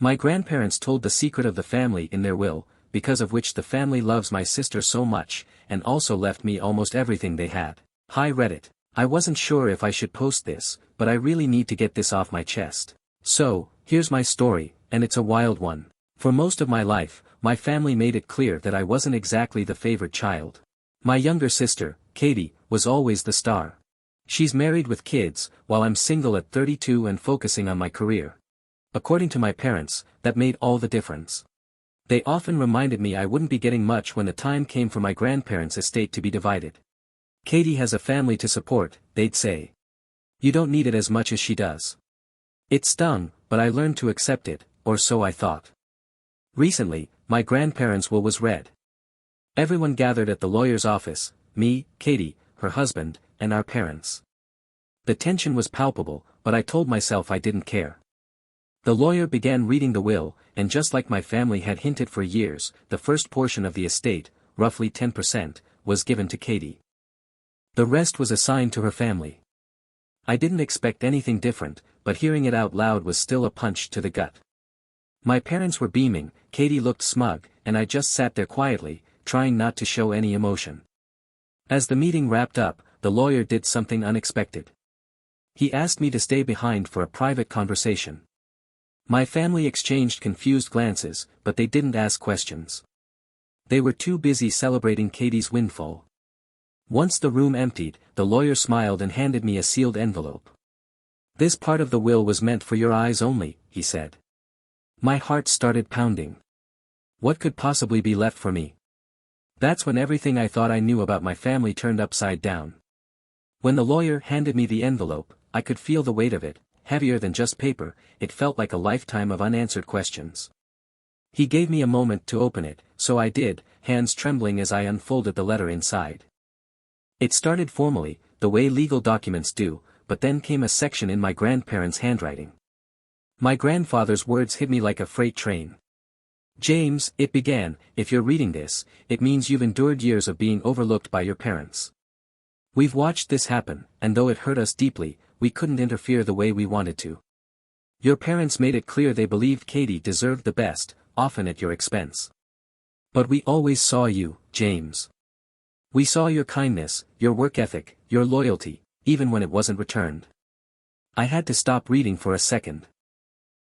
My grandparents told the secret of the family in their will, because of which the family loves my sister so much, and also left me almost everything they had. Hi Reddit. I wasn't sure if I should post this, but I really need to get this off my chest. So, here's my story, and it's a wild one. For most of my life, my family made it clear that I wasn't exactly the favorite child. My younger sister, Katie, was always the star. She's married with kids, while I'm single at 32 and focusing on my career. According to my parents, that made all the difference. They often reminded me I wouldn't be getting much when the time came for my grandparents' estate to be divided. Katie has a family to support, they'd say. You don't need it as much as she does. It stung, but I learned to accept it, or so I thought. Recently, my grandparents' will was read. Everyone gathered at the lawyer's office, me, Katie, her husband, and our parents. The tension was palpable, but I told myself I didn't care. The lawyer began reading the will, and just like my family had hinted for years, the first portion of the estate, roughly 10%, was given to Katie. The rest was assigned to her family. I didn't expect anything different, but hearing it out loud was still a punch to the gut. My parents were beaming, Katie looked smug, and I just sat there quietly, trying not to show any emotion. As the meeting wrapped up, the lawyer did something unexpected. He asked me to stay behind for a private conversation. My family exchanged confused glances, but they didn't ask questions. They were too busy celebrating Katie's windfall. Once the room emptied, the lawyer smiled and handed me a sealed envelope. This part of the will was meant for your eyes only, he said. My heart started pounding. What could possibly be left for me? That's when everything I thought I knew about my family turned upside down. When the lawyer handed me the envelope, I could feel the weight of it, heavier than just paper. It felt like a lifetime of unanswered questions. He gave me a moment to open it, so I did, hands trembling as I unfolded the letter inside. It started formally, the way legal documents do, but then came a section in my grandparents' handwriting. My grandfather's words hit me like a freight train. James, it began, if you're reading this, it means you've endured years of being overlooked by your parents. We've watched this happen, and though it hurt us deeply, we couldn't interfere the way we wanted to. Your parents made it clear they believed Katie deserved the best, often at your expense. But we always saw you, James. We saw your kindness, your work ethic, your loyalty, even when it wasn't returned. I had to stop reading for a second.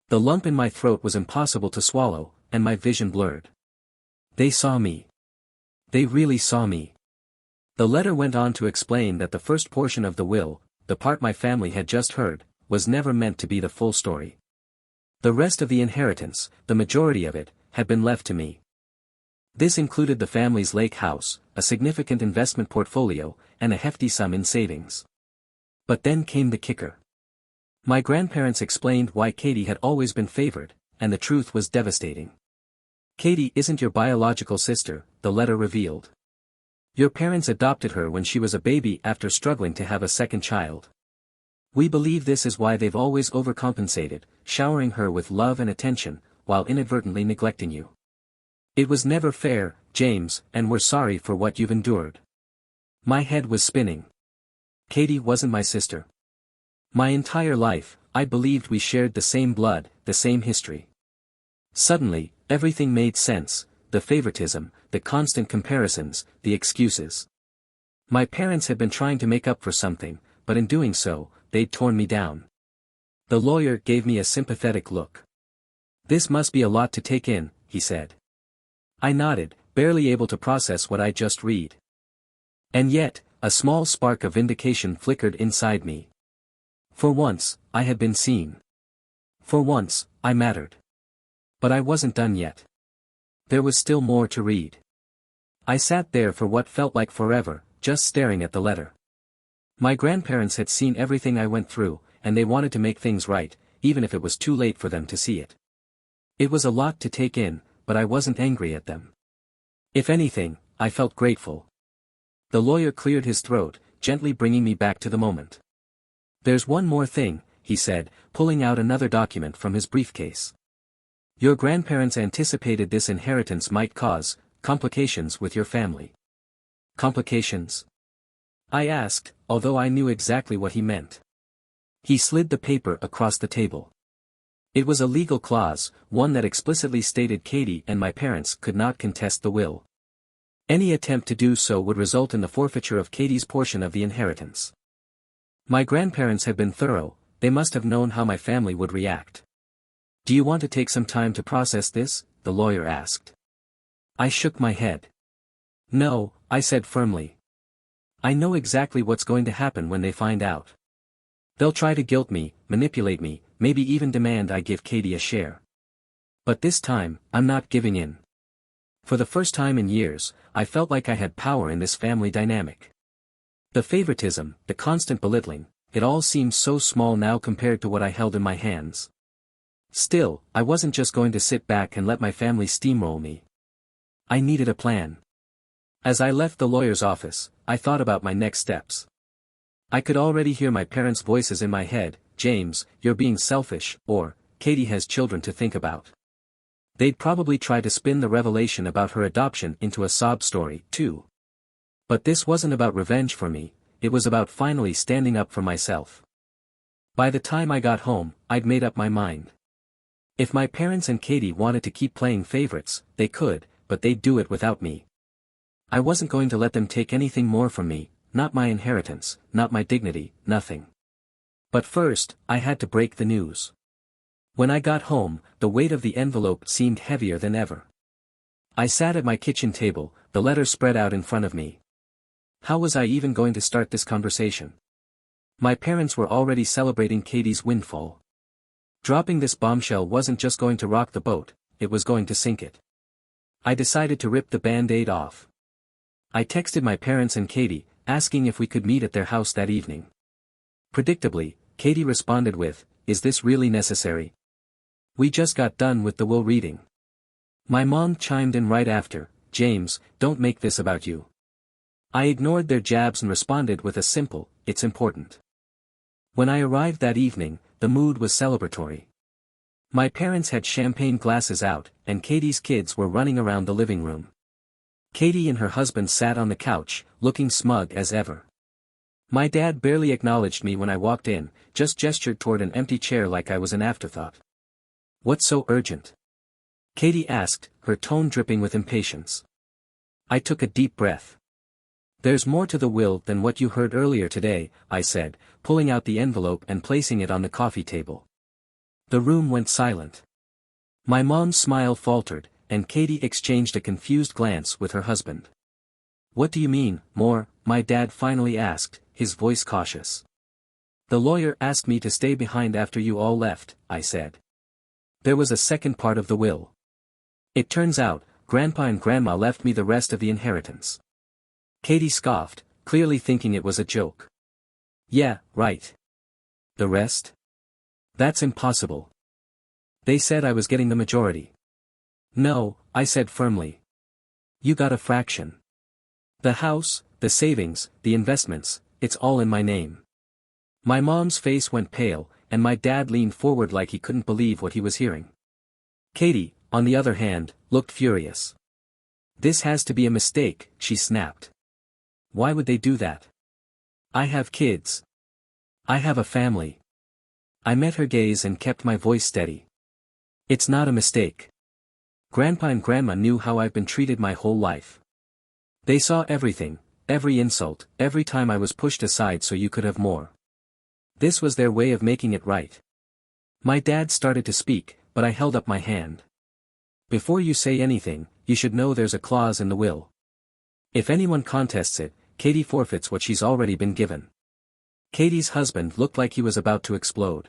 The lump in my throat was impossible to swallow, and my vision blurred. They saw me. They really saw me. The letter went on to explain that the first portion of the will, the part my family had just heard, was never meant to be the full story. The rest of the inheritance, the majority of it, had been left to me. This included the family's lake house, a significant investment portfolio, and a hefty sum in savings. But then came the kicker. My grandparents explained why Katie had always been favored, and the truth was devastating. Katie isn't your biological sister, the letter revealed. Your parents adopted her when she was a baby after struggling to have a second child. We believe this is why they've always overcompensated, showering her with love and attention, while inadvertently neglecting you. It was never fair, James, and we're sorry for what you've endured. My head was spinning. Katie wasn't my sister. My entire life, I believed we shared the same blood, the same history. Suddenly, everything made sense, the favoritism, the constant comparisons, the excuses. My parents had been trying to make up for something, but in doing so, they'd torn me down. The lawyer gave me a sympathetic look. This must be a lot to take in, he said. I nodded, barely able to process what I'd just read. And yet, a small spark of vindication flickered inside me. For once, I had been seen. For once, I mattered. But I wasn't done yet. There was still more to read. I sat there for what felt like forever, just staring at the letter. My grandparents had seen everything I went through, and they wanted to make things right, even if it was too late for them to see it. It was a lot to take in, but I wasn't angry at them. If anything, I felt grateful. The lawyer cleared his throat, gently bringing me back to the moment. There's one more thing, he said, pulling out another document from his briefcase. Your grandparents anticipated this inheritance might cause complications with your family. Complications? I asked, although I knew exactly what he meant. He slid the paper across the table. It was a legal clause, one that explicitly stated Katie and my parents could not contest the will. Any attempt to do so would result in the forfeiture of Katie's portion of the inheritance. My grandparents had been thorough, they must have known how my family would react. "Do you want to take some time to process this?" the lawyer asked. I shook my head. "No," I said firmly. "I know exactly what's going to happen when they find out. They'll try to guilt me, manipulate me, maybe even demand I give Katie a share. But this time, I'm not giving in." For the first time in years, I felt like I had power in this family dynamic. The favoritism, the constant belittling, it all seemed so small now compared to what I held in my hands. Still, I wasn't just going to sit back and let my family steamroll me. I needed a plan. As I left the lawyer's office, I thought about my next steps. I could already hear my parents' voices in my head: "James, you're being selfish," or, "Katie has children to think about." They'd probably try to spin the revelation about her adoption into a sob story, too. But this wasn't about revenge for me, it was about finally standing up for myself. By the time I got home, I'd made up my mind. If my parents and Katie wanted to keep playing favorites, they could, but they'd do it without me. I wasn't going to let them take anything more from me, not my inheritance, not my dignity, nothing. But first, I had to break the news. When I got home, the weight of the envelope seemed heavier than ever. I sat at my kitchen table, the letter spread out in front of me. How was I even going to start this conversation? My parents were already celebrating Katie's windfall. Dropping this bombshell wasn't just going to rock the boat, it was going to sink it. I decided to rip the band-aid off. I texted my parents and Katie, asking if we could meet at their house that evening. Predictably, Katie responded with, "Is this really necessary? We just got done with the will reading." My mom chimed in right after, "James, don't make this about you." I ignored their jabs and responded with a simple, "It's important." When I arrived that evening, the mood was celebratory. My parents had champagne glasses out, and Katie's kids were running around the living room. Katie and her husband sat on the couch, looking smug as ever. My dad barely acknowledged me when I walked in, just gestured toward an empty chair like I was an afterthought. "What's so urgent?" Katie asked, her tone dripping with impatience. I took a deep breath. "There's more to the will than what you heard earlier today," I said, pulling out the envelope and placing it on the coffee table. The room went silent. My mom's smile faltered, and Katie exchanged a confused glance with her husband. "What do you mean, more?" my dad finally asked, his voice cautious. "The lawyer asked me to stay behind after you all left," I said. "There was a second part of the will. It turns out, Grandpa and Grandma left me the rest of the inheritance." Katie scoffed, clearly thinking it was a joke. "Yeah, right. The rest? That's impossible. They said I was getting the majority." "No," I said firmly. "You got a fraction. The house, the savings, the investments, it's all in my name." My mom's face went pale, and my dad leaned forward like he couldn't believe what he was hearing. Katie, on the other hand, looked furious. "This has to be a mistake," she snapped. "Why would they do that? I have kids. I have a family." I met her gaze and kept my voice steady. "It's not a mistake. Grandpa and Grandma knew how I've been treated my whole life. They saw everything, every insult, every time I was pushed aside so you could have more. This was their way of making it right." My dad started to speak, but I held up my hand. "Before you say anything, you should know there's a clause in the will. If anyone contests it, Katie forfeits what she's already been given." Katie's husband looked like he was about to explode.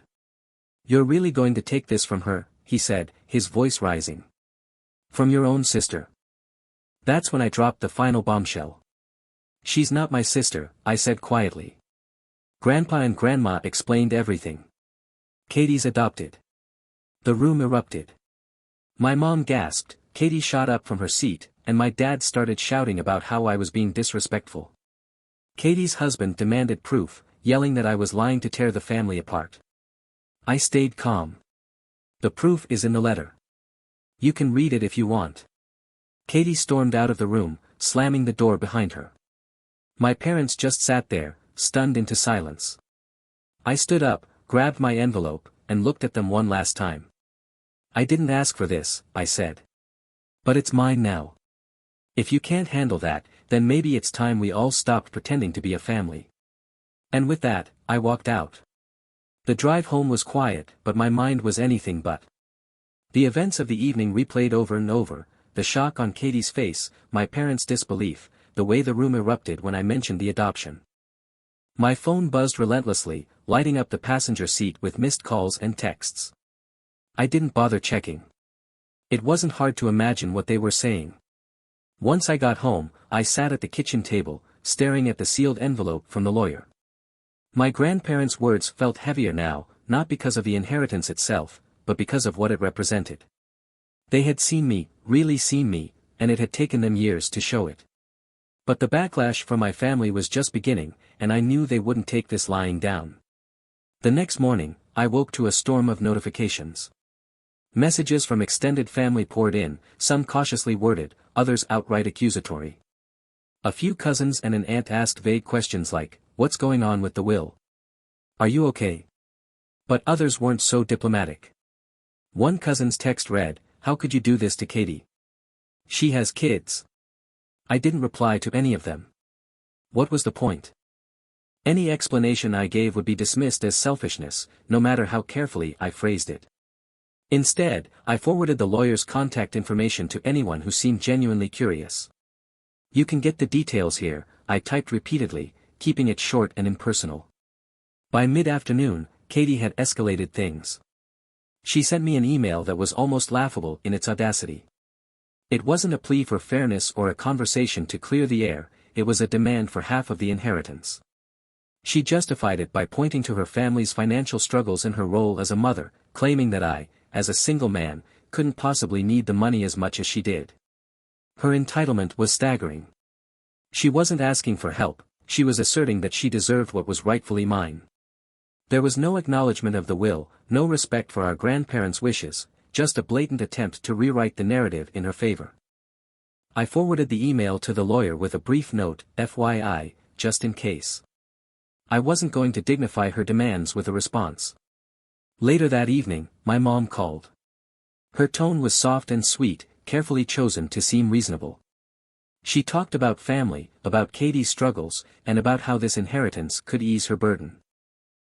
"You're really going to take this from her?" he said, his voice rising. "From your own sister?" That's when I dropped the final bombshell. "She's not my sister," I said quietly. "Grandpa and Grandma explained everything. Katie's adopted." The room erupted. My mom gasped, Katie shot up from her seat, and my dad started shouting about how I was being disrespectful. Katie's husband demanded proof, yelling that I was lying to tear the family apart. I stayed calm. "The proof is in the letter. You can read it if you want." Katie stormed out of the room, slamming the door behind her. My parents just sat there, stunned into silence. I stood up, grabbed my envelope, and looked at them one last time. "I didn't ask for this," I said. "But it's mine now. If you can't handle that, then maybe it's time we all stopped pretending to be a family." And with that, I walked out. The drive home was quiet, but my mind was anything but. The events of the evening replayed over and over, the shock on Katie's face, my parents' disbelief, the way the room erupted when I mentioned the adoption. My phone buzzed relentlessly, lighting up the passenger seat with missed calls and texts. I didn't bother checking. It wasn't hard to imagine what they were saying. Once I got home, I sat at the kitchen table, staring at the sealed envelope from the lawyer. My grandparents' words felt heavier now, not because of the inheritance itself, but because of what it represented. They had seen me, really seen me, and it had taken them years to show it. But the backlash from my family was just beginning, and I knew they wouldn't take this lying down. The next morning, I woke to a storm of notifications. Messages from extended family poured in, some cautiously worded, others outright accusatory. A few cousins and an aunt asked vague questions like, "What's going on with the will? Are you okay?" But others weren't so diplomatic. One cousin's text read, "How could you do this to Katie? She has kids." I didn't reply to any of them. What was the point? Any explanation I gave would be dismissed as selfishness, no matter how carefully I phrased it. Instead, I forwarded the lawyer's contact information to anyone who seemed genuinely curious. "You can get the details here," I typed repeatedly, keeping it short and impersonal. By mid-afternoon, Katie had escalated things. She sent me an email that was almost laughable in its audacity. It wasn't a plea for fairness or a conversation to clear the air, it was a demand for half of the inheritance. She justified it by pointing to her family's financial struggles and her role as a mother, claiming that I, as a single man, couldn't possibly need the money as much as she did. Her entitlement was staggering. She wasn't asking for help, she was asserting that she deserved what was rightfully mine. There was no acknowledgement of the will, no respect for our grandparents' wishes, just a blatant attempt to rewrite the narrative in her favor. I forwarded the email to the lawyer with a brief note, FYI, just in case. I wasn't going to dignify her demands with a response. Later that evening, my mom called. Her tone was soft and sweet, carefully chosen to seem reasonable. She talked about family, about Katie's struggles, and about how this inheritance could ease her burden.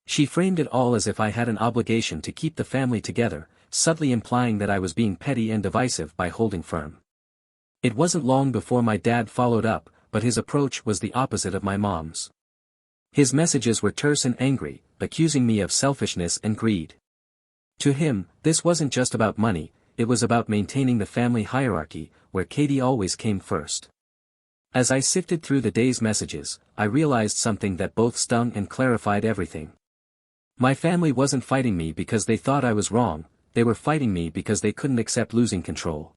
She framed it all as if I had an obligation to keep the family together, subtly implying that I was being petty and divisive by holding firm. It wasn't long before my dad followed up, but his approach was the opposite of my mom's. His messages were terse and angry, accusing me of selfishness and greed. To him, this wasn't just about money, it was about maintaining the family hierarchy, where Katie always came first. As I sifted through the day's messages, I realized something that both stung and clarified everything. My family wasn't fighting me because they thought I was wrong, they were fighting me because they couldn't accept losing control.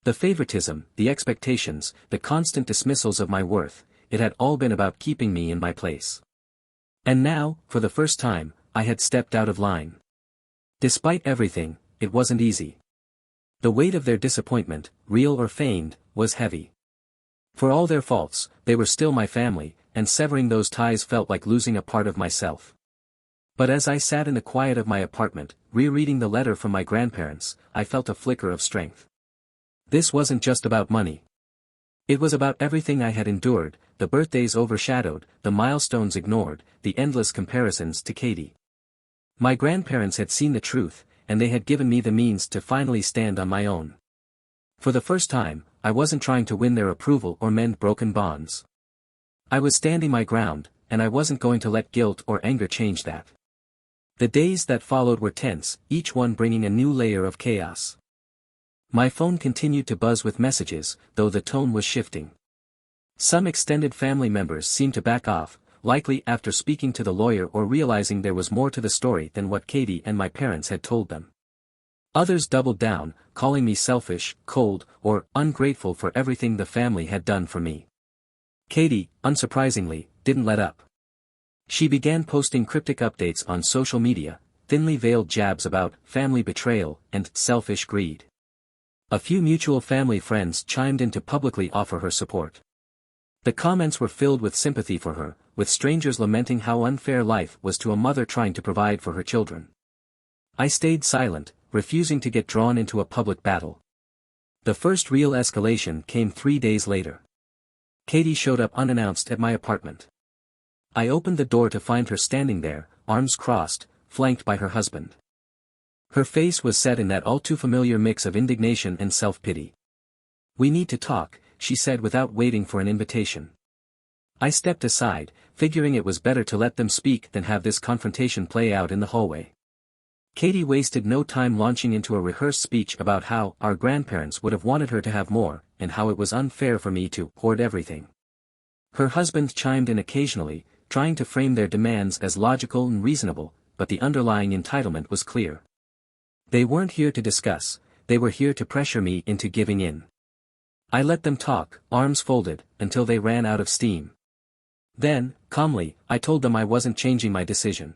The favoritism, the expectations, the constant dismissals of my worth, it had all been about keeping me in my place. And now, for the first time, I had stepped out of line. Despite everything, it wasn't easy. The weight of their disappointment, real or feigned, was heavy. For all their faults, they were still my family, and severing those ties felt like losing a part of myself. But as I sat in the quiet of my apartment, rereading the letter from my grandparents, I felt a flicker of strength. This wasn't just about money. It was about everything I had endured, the birthdays overshadowed, the milestones ignored, the endless comparisons to Katie. My grandparents had seen the truth, and they had given me the means to finally stand on my own. For the first time, I wasn't trying to win their approval or mend broken bonds. I was standing my ground, and I wasn't going to let guilt or anger change that. The days that followed were tense, each one bringing a new layer of chaos. My phone continued to buzz with messages, though the tone was shifting. Some extended family members seemed to back off, likely after speaking to the lawyer or realizing there was more to the story than what Katie and my parents had told them. Others doubled down, calling me selfish, cold, or ungrateful for everything the family had done for me. Katie, unsurprisingly, didn't let up. She began posting cryptic updates on social media, thinly veiled jabs about family betrayal and selfish greed. A few mutual family friends chimed in to publicly offer her support. The comments were filled with sympathy for her, with strangers lamenting how unfair life was to a mother trying to provide for her children. I stayed silent, refusing to get drawn into a public battle. The first real escalation came 3 days later. Katie showed up unannounced at my apartment. I opened the door to find her standing there, arms crossed, flanked by her husband. Her face was set in that all-too-familiar mix of indignation and self-pity. "We need to talk," she said without waiting for an invitation. I stepped aside, figuring it was better to let them speak than have this confrontation play out in the hallway. Katie wasted no time launching into a rehearsed speech about how our grandparents would have wanted her to have more, and how it was unfair for me to hoard everything. Her husband chimed in occasionally, trying to frame their demands as logical and reasonable, but the underlying entitlement was clear. They weren't here to discuss, they were here to pressure me into giving in. I let them talk, arms folded, until they ran out of steam. Then, calmly, I told them I wasn't changing my decision.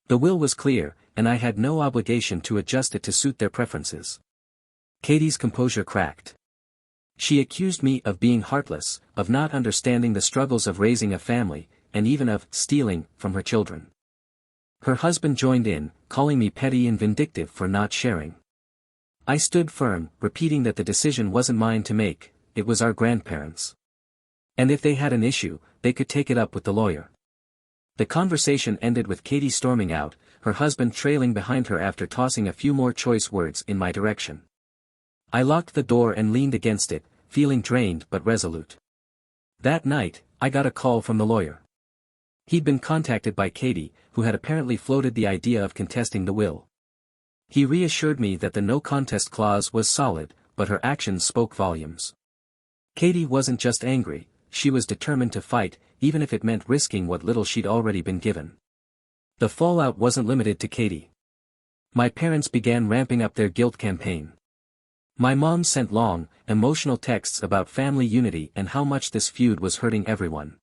The will was clear, and I had no obligation to adjust it to suit their preferences. Katie's composure cracked. She accused me of being heartless, of not understanding the struggles of raising a family, and even of stealing from her children. Her husband joined in, calling me petty and vindictive for not sharing. I stood firm, repeating that the decision wasn't mine to make, it was our grandparents'. And if they had an issue, they could take it up with the lawyer. The conversation ended with Katie storming out, her husband trailing behind her after tossing a few more choice words in my direction. I locked the door and leaned against it, feeling drained but resolute. That night, I got a call from the lawyer. He'd been contacted by Katie, who had apparently floated the idea of contesting the will. He reassured me that the no-contest clause was solid, but her actions spoke volumes. Katie wasn't just angry, she was determined to fight, even if it meant risking what little she'd already been given. The fallout wasn't limited to Katie. My parents began ramping up their guilt campaign. My mom sent long, emotional texts about family unity and how much this feud was hurting everyone.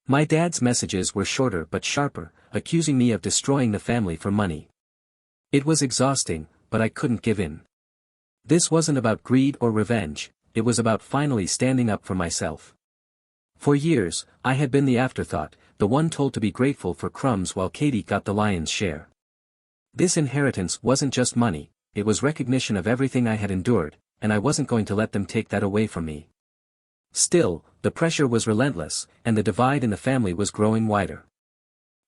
My dad's messages were shorter but sharper, accusing me of destroying the family for money. It was exhausting, but I couldn't give in. This wasn't about greed or revenge, it was about finally standing up for myself. For years, I had been the afterthought, the one told to be grateful for crumbs while Katie got the lion's share. This inheritance wasn't just money, it was recognition of everything I had endured, and I wasn't going to let them take that away from me. Still, the pressure was relentless, and the divide in the family was growing wider.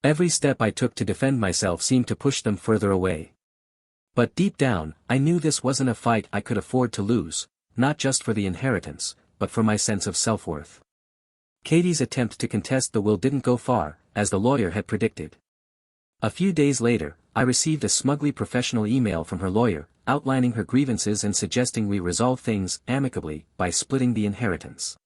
Every step I took to defend myself seemed to push them further away. But deep down, I knew this wasn't a fight I could afford to lose, not just for the inheritance, but for my sense of self-worth. Katie's attempt to contest the will didn't go far, as the lawyer had predicted. A few days later, I received a smugly professional email from her lawyer, outlining her grievances and suggesting we resolve things amicably by splitting the inheritance.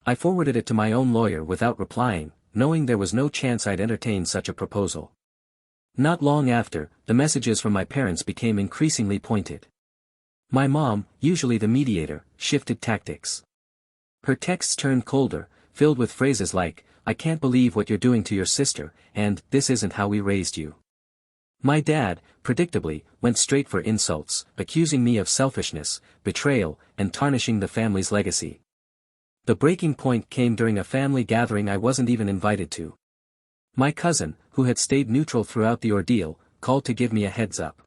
I forwarded it to my own lawyer without replying, knowing there was no chance I'd entertain such a proposal. Not long after, the messages from my parents became increasingly pointed. My mom, usually the mediator, shifted tactics. Her texts turned colder, filled with phrases like, "I can't believe what you're doing to your sister," and "This isn't how we raised you." My dad, predictably, went straight for insults, accusing me of selfishness, betrayal, and tarnishing the family's legacy. The breaking point came during a family gathering I wasn't even invited to. My cousin, who had stayed neutral throughout the ordeal, called to give me a heads up.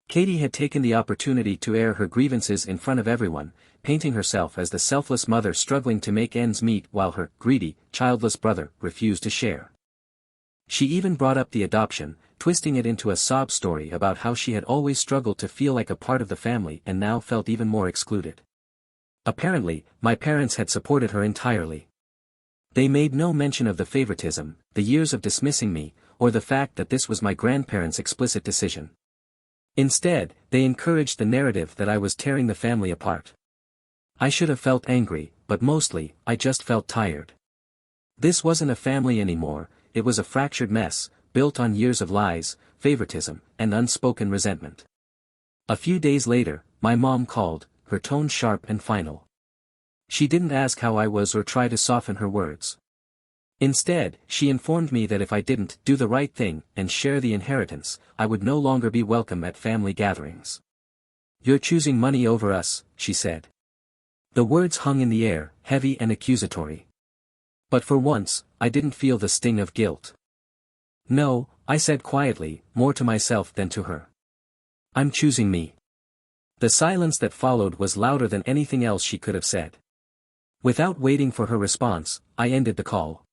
Katie had taken the opportunity to air her grievances in front of everyone, painting herself as the selfless mother struggling to make ends meet while her greedy, childless brother refused to share. She even brought up the adoption, twisting it into a sob story about how she had always struggled to feel like a part of the family and now felt even more excluded. Apparently, my parents had supported her entirely. They made no mention of the favoritism, the years of dismissing me, or the fact that this was my grandparents' explicit decision. Instead, they encouraged the narrative that I was tearing the family apart. I should have felt angry, but mostly, I just felt tired. This wasn't a family anymore, it was a fractured mess, built on years of lies, favoritism, and unspoken resentment. A few days later, my mom called, her tone sharp and final. She didn't ask how I was or try to soften her words. Instead, she informed me that if I didn't do the right thing and share the inheritance, I would no longer be welcome at family gatherings. "You're choosing money over us," she said. The words hung in the air, heavy and accusatory. But for once, I didn't feel the sting of guilt. "No," I said quietly, more to myself than to her. I'm choosing me. The silence that followed was louder than anything else she could have said. Without waiting for her response, I ended the call.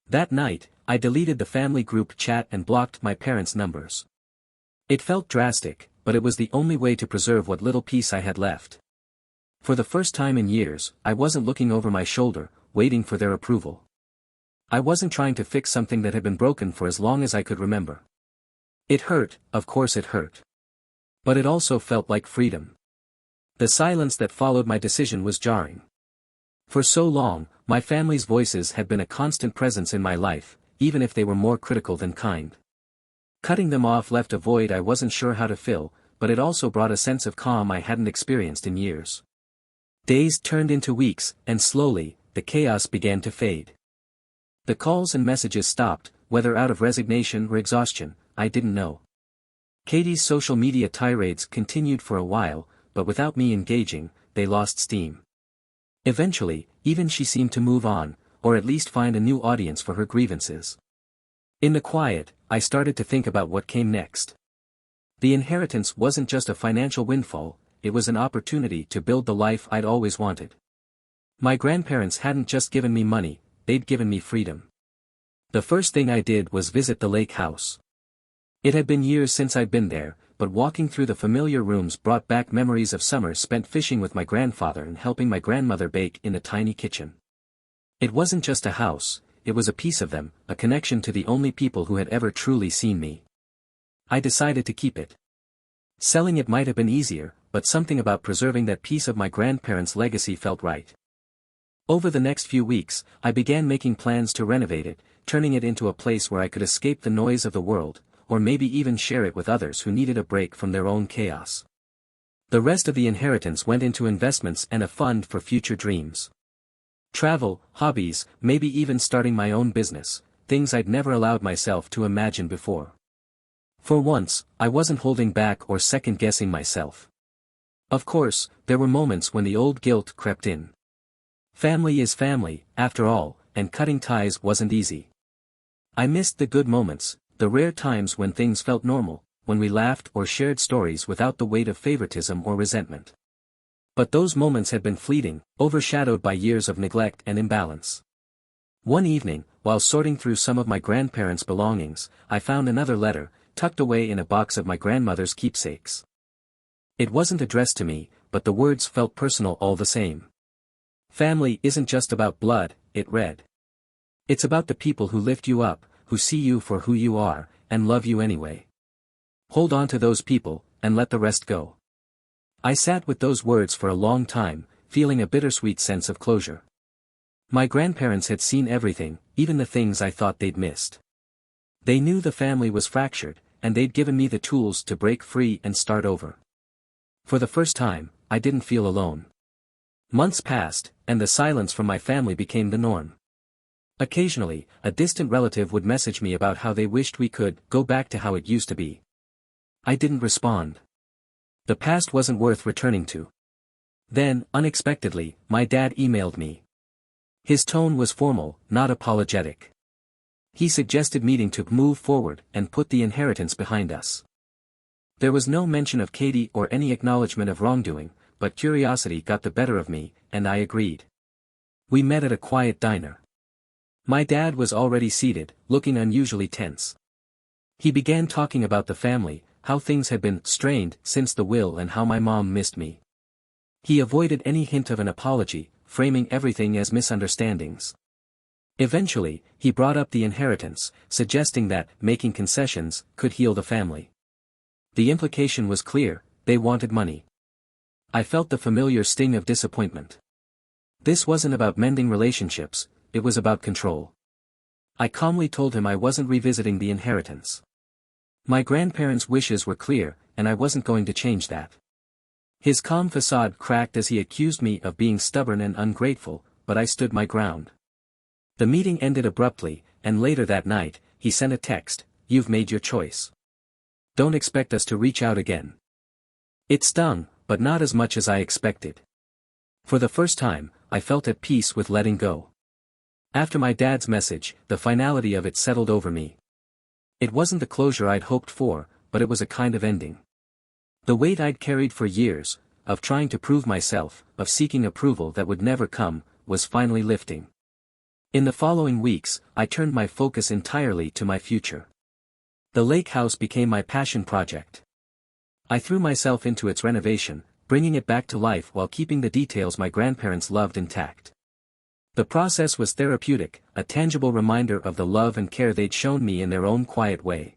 That night, I deleted the family group chat and blocked my parents' numbers. It felt drastic, but it was the only way to preserve what little peace I had left. For the first time in years, I wasn't looking over my shoulder, waiting for their approval. I wasn't trying to fix something that had been broken for as long as I could remember. It hurt, of course it hurt. But it also felt like freedom. The silence that followed my decision was jarring. For so long, my family's voices had been a constant presence in my life, even if they were more critical than kind. Cutting them off left a void I wasn't sure how to fill, but it also brought a sense of calm I hadn't experienced in years. Days turned into weeks, and slowly, the chaos began to fade. The calls and messages stopped, whether out of resignation or exhaustion, I didn't know. Katie's social media tirades continued for a while, but without me engaging, they lost steam. Eventually, even she seemed to move on, or at least find a new audience for her grievances. In the quiet, I started to think about what came next. The inheritance wasn't just a financial windfall, it was an opportunity to build the life I'd always wanted. My grandparents hadn't just given me money, they'd given me freedom. The first thing I did was visit the lake house. It had been years since I'd been there, but walking through the familiar rooms brought back memories of summers spent fishing with my grandfather and helping my grandmother bake in the tiny kitchen. It wasn't just a house, it was a piece of them, a connection to the only people who had ever truly seen me. I decided to keep it. Selling it might have been easier, but something about preserving that piece of my grandparents' legacy felt right. Over the next few weeks, I began making plans to renovate it, turning it into a place where I could escape the noise of the world, or maybe even share it with others who needed a break from their own chaos. The rest of the inheritance went into investments and a fund for future dreams. Travel, hobbies, maybe even starting my own business, things I'd never allowed myself to imagine before. For once, I wasn't holding back or second-guessing myself. Of course, there were moments when the old guilt crept in. Family is family, after all, and cutting ties wasn't easy. I missed the good moments, the rare times when things felt normal, when we laughed or shared stories without the weight of favoritism or resentment. But those moments had been fleeting, overshadowed by years of neglect and imbalance. One evening, while sorting through some of my grandparents' belongings, I found another letter, tucked away in a box of my grandmother's keepsakes. It wasn't addressed to me, but the words felt personal all the same. Family isn't just about blood, it read. It's about the people who lift you up, who see you for who you are, and love you anyway. Hold on to those people, and let the rest go. I sat with those words for a long time, feeling a bittersweet sense of closure. My grandparents had seen everything, even the things I thought they'd missed. They knew the family was fractured, and they'd given me the tools to break free and start over. For the first time, I didn't feel alone. Months passed, and the silence from my family became the norm. Occasionally, a distant relative would message me about how they wished we could go back to how it used to be. I didn't respond. The past wasn't worth returning to. Then, unexpectedly, my dad emailed me. His tone was formal, not apologetic. He suggested meeting to move forward and put the inheritance behind us. There was no mention of Katie or any acknowledgement of wrongdoing, but curiosity got the better of me, and I agreed. We met at a quiet diner. My dad was already seated, looking unusually tense. He began talking about the family, how things had been strained since the will and how my mom missed me. He avoided any hint of an apology, framing everything as misunderstandings. Eventually, he brought up the inheritance, suggesting that making concessions could heal the family. The implication was clear, they wanted money. I felt the familiar sting of disappointment. This wasn't about mending relationships, it was about control. I calmly told him I wasn't revisiting the inheritance. My grandparents' wishes were clear, and I wasn't going to change that. His calm facade cracked as he accused me of being stubborn and ungrateful, but I stood my ground. The meeting ended abruptly, and later that night, he sent a text, "You've made your choice. Don't expect us to reach out again." It stung, but not as much as I expected. For the first time, I felt at peace with letting go. After my dad's message, the finality of it settled over me. It wasn't the closure I'd hoped for, but it was a kind of ending. The weight I'd carried for years, of trying to prove myself, of seeking approval that would never come, was finally lifting. In the following weeks, I turned my focus entirely to my future. The lake house became my passion project. I threw myself into its renovation, bringing it back to life while keeping the details my grandparents loved intact. The process was therapeutic, a tangible reminder of the love and care they'd shown me in their own quiet way.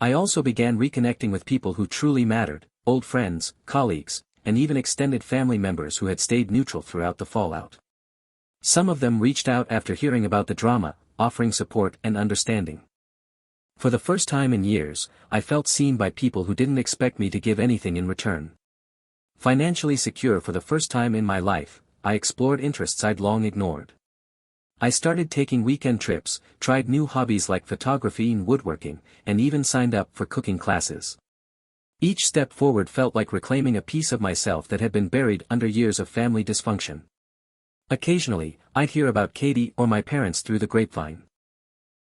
I also began reconnecting with people who truly mattered, old friends, colleagues, and even extended family members who had stayed neutral throughout the fallout. Some of them reached out after hearing about the drama, offering support and understanding. For the first time in years, I felt seen by people who didn't expect me to give anything in return. Financially secure for the first time in my life, I explored interests I'd long ignored. I started taking weekend trips, tried new hobbies like photography and woodworking, and even signed up for cooking classes. Each step forward felt like reclaiming a piece of myself that had been buried under years of family dysfunction. Occasionally, I'd hear about Katie or my parents through the grapevine.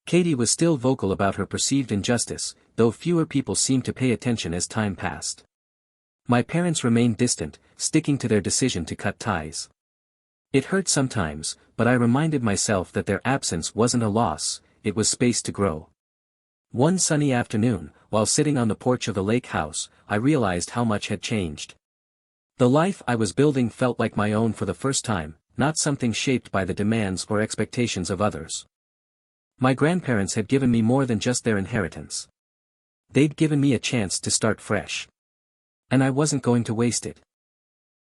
Katie was still vocal about her perceived injustice, though fewer people seemed to pay attention as time passed. My parents remained distant, sticking to their decision to cut ties. It hurt sometimes, but I reminded myself that their absence wasn't a loss, it was space to grow. One sunny afternoon, while sitting on the porch of the lake house, I realized how much had changed. The life I was building felt like my own for the first time, not something shaped by the demands or expectations of others. My grandparents had given me more than just their inheritance. They'd given me a chance to start fresh. And I wasn't going to waste it.